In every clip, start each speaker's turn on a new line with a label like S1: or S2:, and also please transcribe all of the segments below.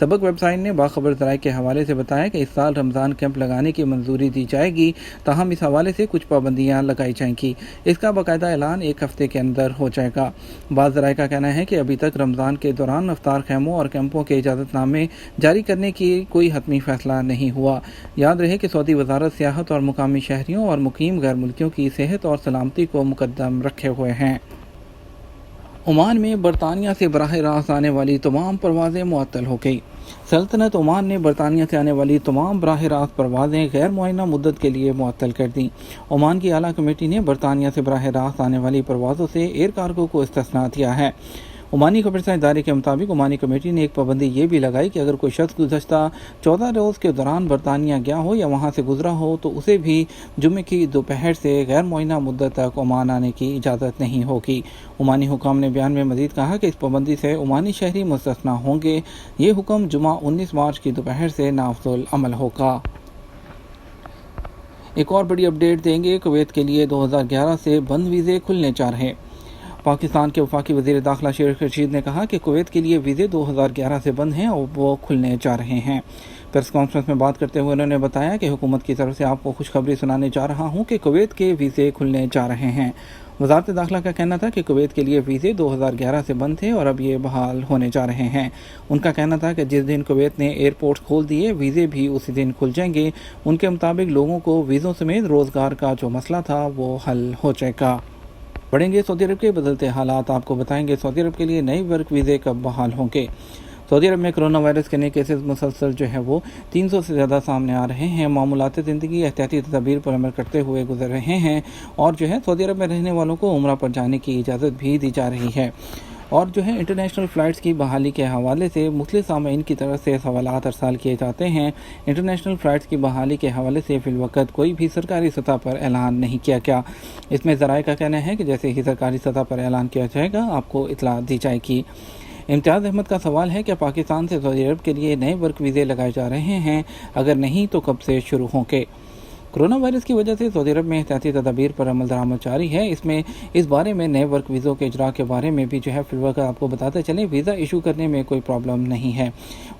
S1: سبق web site نے باخبر ذرائع کے حوالے سے بتایا کہ اس سال رمضان کیمپ لگانے کی منظوری دی جائے گی، تاہم اس حوالے سے کچھ پابندیاں لگائی جائیں گی۔ اس کا باقاعدہ اعلان ایک ہفتے کے اندر ہو جائے گا۔ بعض ذرائع کا کہنا ہے کہ ابھی تک رمضان کے دوران افطار خیموں اور کیمپوں کے اجازت نامے جاری کرنے کی کوئی حتمی فیصلہ نہیں ہوا۔ یاد رہے کہ سعودی وزارت سیاحت اور مقامی شہریوں اور مقیم غیر ملکیوں کی صحت اور سلامتی کو مقدم رکھے ہوئے ہیں۔ عمان میں برطانیہ سے براہ راست آنے والی تمام پروازیں معطل ہو گئی۔ سلطنت عمان نے برطانیہ سے آنے والی تمام براہ راست پروازیں غیر معینہ مدت کے لیے معطل کر دیں۔ عمان کی اعلیٰ کمیٹی نے برطانیہ سے براہ راست آنے والی پروازوں سے ایئر کارگو کو استثناء دیا ہے۔ عمانی خبرساں ادارے کے مطابق عمانی کمیٹی نے ایک پابندی یہ بھی لگائی کہ اگر کوئی شخص گزشتہ 14 روز کے دوران برطانیہ گیا ہو یا وہاں سے گزرا ہو تو اسے بھی جمعے کی دوپہر سے غیر معینہ مدت تک عمان آنے کی اجازت نہیں ہوگی۔ عمانی حکام نے بیان میں مزید کہا کہ اس پابندی سے عمانی شہری مستثنیٰ ہوں گے۔ یہ حکم جمعہ 19 مارچ کی دوپہر سے نافذ العمل ہوگا۔ ایک اور بڑی اپڈیٹ دیں گے۔ کویت کے لیے 2011 سے بند ویزے کھلنے جا رہے ہیں۔ پاکستان کے وفاقی وزیر داخلہ شیخ رشید نے کہا کہ کویت کے لیے ویزے 2011 سے بند ہیں اور وہ کھلنے جا رہے ہیں۔ پریس کانفرنس میں بات کرتے ہوئے انہوں نے بتایا کہ حکومت کی طرف سے آپ کو خوشخبری سنانے جا رہا ہوں کہ کویت کے ویزے کھلنے جا رہے ہیں۔ وزارت داخلہ کا کہنا تھا کہ کویت کے لیے ویزے 2011 سے بند تھے اور اب یہ بحال ہونے جا رہے ہیں۔ ان کا کہنا تھا کہ جس دن کویت نے ایئرپورٹ کھول دیے ویزے بھی اسی دن کھل جائیں گے۔ ان کے مطابق لوگوں کو ویزوں سمیت روزگار کا جو مسئلہ تھا وہ حل ہو جائے گا۔ بڑھیں گے سعودی عرب کے بدلتے حالات، آپ کو بتائیں گے سعودی عرب کے لیے نئے ورک ویزے کب بحال ہوں گے۔ سعودی عرب میں کرونا وائرس کے نئے کیسز مسلسل ہے وہ 300 سے زیادہ سامنے آ رہے ہیں۔ معمولات زندگی احتیاطی تدابیر پر عمل کرتے ہوئے گزر رہے ہیں اور سعودی عرب میں رہنے والوں کو عمرہ پر جانے کی اجازت بھی دی جا رہی ہے۔ اور انٹرنیشنل فلائٹس کی بحالی کے حوالے سے مختلف سامعین کی طرف سے سوالات ارسال کیے جاتے ہیں۔ انٹرنیشنل فلائٹس کی بحالی کے حوالے سے فی الوقت کوئی بھی سرکاری سطح پر اعلان نہیں کیا گیا۔ اس میں ذرائع کا کہنا ہے کہ جیسے ہی سرکاری سطح پر اعلان کیا جائے گا آپ کو اطلاع دی جائے گی۔ امتیاز احمد کا سوال ہے کہ پاکستان سے سعودی عرب کے لیے نئے ورک ویزے لگائے جا رہے ہیں، اگر نہیں تو کب سے شروع ہوں گے؟ کرونا وائرس کی وجہ سے سعودی عرب میں احتیاطی تدابیر پر عمل درآمد جاری ہے۔ اس بارے میں نئے ورک ویزوں کے اجراء کے بارے میں بھی فی الوقت آپ کو بتاتے چلیں ویزا ایشو کرنے میں کوئی پرابلم نہیں ہے۔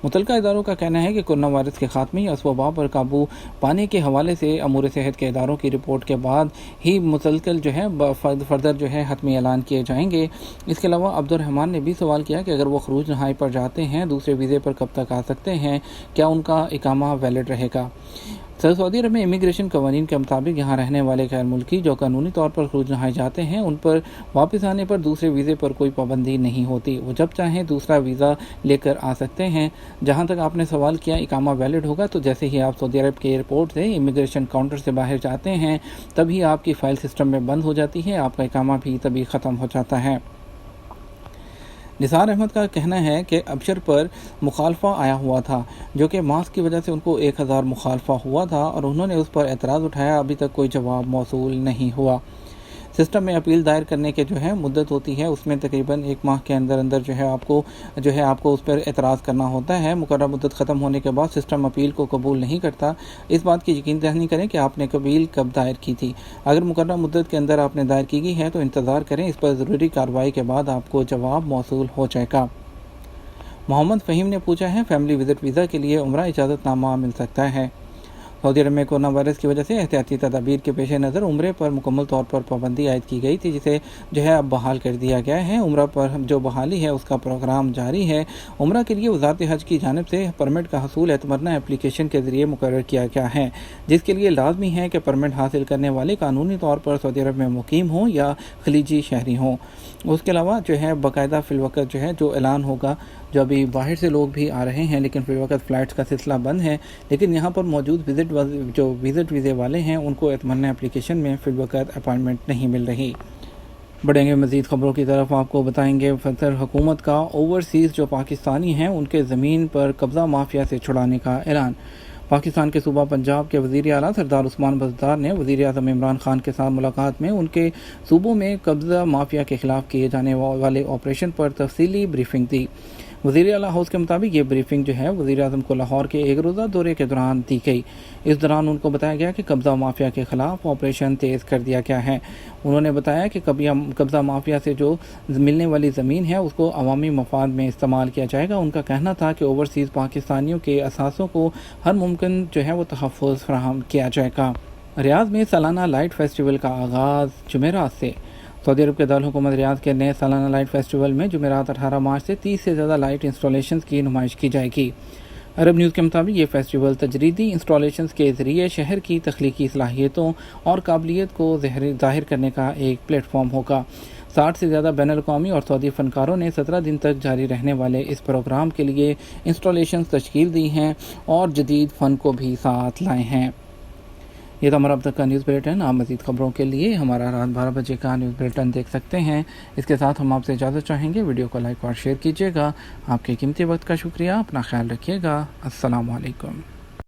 S1: متعلقہ اداروں کا کہنا ہے کہ کرونا وائرس کے خاتمے یا وبا پر قابو پانے کے حوالے سے امور صحت کے اداروں کی رپورٹ کے بعد ہی مسلسل فردر حتمی اعلان کیے جائیں گے۔ اس کے علاوہ عبد الرحمان نے بھی سوال کیا کہ اگر وہ خروج نہائی پر جاتے ہیں دوسرے ویزے پر کب تک آ سکتے ہیں، کیا ان کا اقامہ ویلڈ رہے گا؟ سعودی عرب میں امیگریشن قوانین کے مطابق یہاں رہنے والے غیر ملکی جو قانونی طور پر خروج نہائے جاتے ہیں ان پر واپس آنے پر دوسرے ویزے پر کوئی پابندی نہیں ہوتی، وہ جب چاہیں دوسرا ویزا لے کر آ سکتے ہیں۔ جہاں تک آپ نے سوال کیا اقامہ ویلڈ ہوگا، تو جیسے ہی آپ سعودی عرب کے ایئرپورٹ سے امیگریشن کاؤنٹر سے باہر جاتے ہیں تبھی آپ کی فائل سسٹم میں بند ہو جاتی ہے، آپ کا اقامہ بھی تبھی ختم ہو جاتا ہے۔ نثار احمد کا کہنا ہے کہ ابشر پر مخالفہ آیا ہوا تھا، جو کہ ماسک کی وجہ سے ان کو 1000 مخالفہ ہوا تھا اور انہوں نے اس پر اعتراض اٹھایا، ابھی تک کوئی جواب موصول نہیں ہوا۔ سسٹم میں اپیل دائر کرنے کے مدت ہوتی ہے، اس میں تقریباً 1 ماہ کے اندر آپ کو اس پر اعتراض کرنا ہوتا ہے۔ مقررہ مدت ختم ہونے کے بعد سسٹم اپیل کو قبول نہیں کرتا۔ اس بات کی یقین دہانی کریں کہ آپ نے اپیل کب دائر کی تھی۔ اگر مقررہ مدت کے اندر آپ نے دائر کی گئی ہے تو انتظار کریں، اس پر ضروری کارروائی کے بعد آپ کو جواب موصول ہو جائے گا۔ محمد فہیم نے پوچھا ہے فیملی وزٹ ویزا کے لیے عمرہ اجازت نامہ مل سکتا ہے؟ سعودی عرب میں کورونا وائرس کی وجہ سے احتیاطی تدابیر کے پیش نظر عمرے پر مکمل طور پر پابندی عائد کی گئی تھی، جسے اب بحال کر دیا گیا ہے۔ عمرہ پر جو بحالی ہے اس کا پروگرام جاری ہے۔ عمرہ کے لیے وزارت حج کی جانب سے پرمٹ کا حصول اعتمرنا اپلیکیشن کے ذریعے مقرر کیا گیا ہے، جس کے لیے لازمی ہے کہ پرمٹ حاصل کرنے والے قانونی طور پر سعودی عرب میں مقیم ہوں یا خلیجی شہری ہوں۔ اس کے علاوہ باقاعدہ فی الوقت جو اعلان ہوگا، جو ابھی باہر سے لوگ بھی آ رہے ہیں لیکن فی الوقت فلائٹس کا سلسلہ بند ہے، لیکن یہاں پر موجود وزٹ ویزے والے ہیں ان کو اعتمرنا اپلیکیشن میں فی الوقت اپائنٹمنٹ نہیں مل رہی۔ بڑھیں گے مزید خبروں کی طرف، آپ کو بتائیں گے صدر حکومت کا اوورسیز جو پاکستانی ہیں ان کے زمین پر قبضہ مافیا سے چھڑانے کا اعلان۔ پاکستان کے صوبہ پنجاب کے وزیر اعلیٰ سردار عثمان بزدار نے وزیر اعظم عمران خان کے ساتھ ملاقات میں ان کے صوبوں میں قبضہ مافیا کے خلاف کیے جانے والے آپریشن پر تفصیلی بریفنگ دی۔ وزیر اعلیٰ ہاؤس کے مطابق یہ بریفنگ جو ہے وزیر اعظم کو لاہور کے ایک روزہ دورے کے دوران دی گئی۔ اس دوران ان کو بتایا گیا کہ قبضہ مافیا کے خلاف آپریشن تیز کر دیا گیا ہے۔ انہوں نے بتایا کہ قبضہ مافیا سے جو ملنے والی زمین ہے اس کو عوامی مفاد میں استعمال کیا جائے گا۔ ان کا کہنا تھا کہ اوورسیز پاکستانیوں کے اثاثوں کو ہر ممکن جو ہے وہ تحفظ فراہم کیا جائے گا۔ ریاض میں سالانہ لائٹ فیسٹیول کا آغاز جمعرات سے۔ سعودی عرب کے دارالحکومت ریاض کے نئے سالانہ لائٹ فیسٹیول میں جمعرات 18 مارچ سے 30 سے زیادہ لائٹ انسٹالیشنز کی نمائش کی جائے گی۔ عرب نیوز کے مطابق یہ فیسٹیول تجریدی انسٹالیشنز کے ذریعے شہر کی تخلیقی صلاحیتوں اور قابلیت کو ظاہر کرنے کا ایک پلیٹ فارم ہوگا۔ 60 سے زیادہ بین الاقوامی اور سعودی فنکاروں نے 17 دن تک جاری رہنے والے اس پروگرام کے لیے انسٹالیشنز تشکیل دی ہیں اور جدید فن کو بھی ساتھ لائے ہیں۔ یہ تھا ہمارا اب تک کا نیوز بلیٹن۔ آپ مزید خبروں کے لیے ہمارا رات 12 بجے کا نیوز بلیٹن دیکھ سکتے ہیں۔ اس کے ساتھ ہم آپ سے اجازت چاہیں گے، ویڈیو کو لائک اور شیئر کیجیے گا۔ آپ کے قیمتی وقت کا شکریہ، اپنا خیال رکھیے گا۔ السلام علیکم۔